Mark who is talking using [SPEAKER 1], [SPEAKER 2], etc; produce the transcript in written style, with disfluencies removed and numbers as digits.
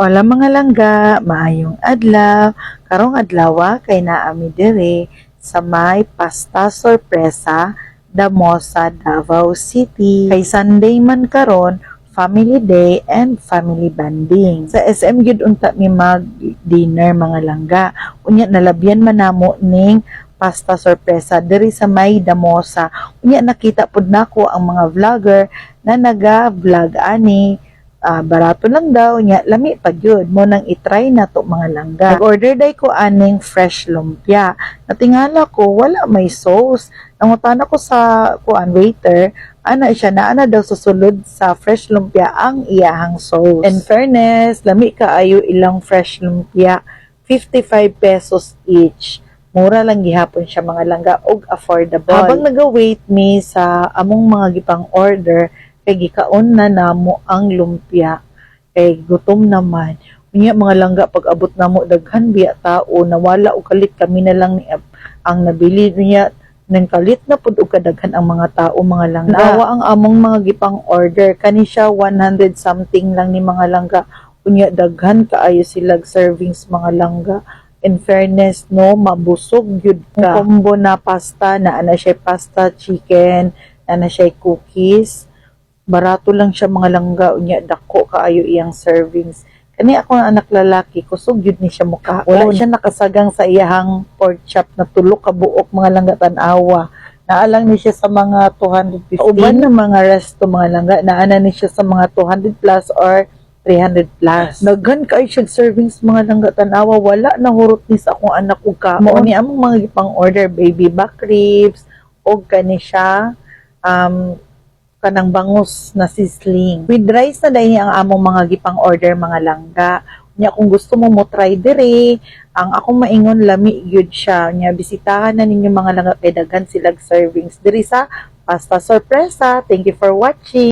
[SPEAKER 1] Hola mga langga, maayong adlaw. Karong adlaw kay naami dire sa may Pasta Sorpresa, Damosa, Davao City. Kay Sunday man karon, family day and family bonding. Sa SM gyud unta mi mag-dinner mga langga. Unya nalabyan man namo ning Pasta Sorpresa diri sa may Damosa. Unya nakita pud nako ang mga vlogger na naga-vlog ani. Barato lang daw nya, lami pa gyud mo nang i-try na to mga langga. Nag-order day ko aning fresh lumpia. Natingala ko wala may sauce. Nangutan ako sa waiter, ana siya na ana daw susulod sa fresh lumpia ang iyahang sauce. In fairness, lami kaayo ilang fresh lumpia, 55 pesos each. Mura lang gihapon siya mga langga og affordable. Habang naga-wait mi sa among mga gipang order, kay gikaon na namo ang lumpia, kay gutom naman. Unya mga langga, pag abot namo daghan biya tao, nawala og kalit, kami na lang ang nabili niya, nang kalit na pud og kadaghan ang mga tao mga langga. Nawa ang among mga gipang order, kani siya 100 something lang ni mga langga. Unya daghan kaayo silag servings mga langga. In fairness no, mabusog gyud ka. Combo na pasta, na ana siya pasta chicken, na ana siya cookies. Barato lang siya mga langga, unya dako kaayo iyang servings. Kani ako nga anak lalaki, kusog yun ni siya mukha. Wala siya nakasagang sa iyahang pork chop na tulo ka buok mga langga tanawa. Naalang ni siya sa mga 250. Uban na mga resto mga langga, naana ni siya sa mga 200 plus or 300 plus. Naghan kay siya servings mga langga tanawa, wala na hurot ni sa akong anak ug ka. Mao ni among mga gipang order, baby back ribs og kani siya kanang bangus na sizzling. With rice na dahil ang among mga gipang order mga langga. Nya kung gusto mo try dire, ang akong maingon lami gyud siya. Nya bisitahan na ninyo mga langga kay daghan silag servings diri sa Pasta Sorpresa. Thank you for watching.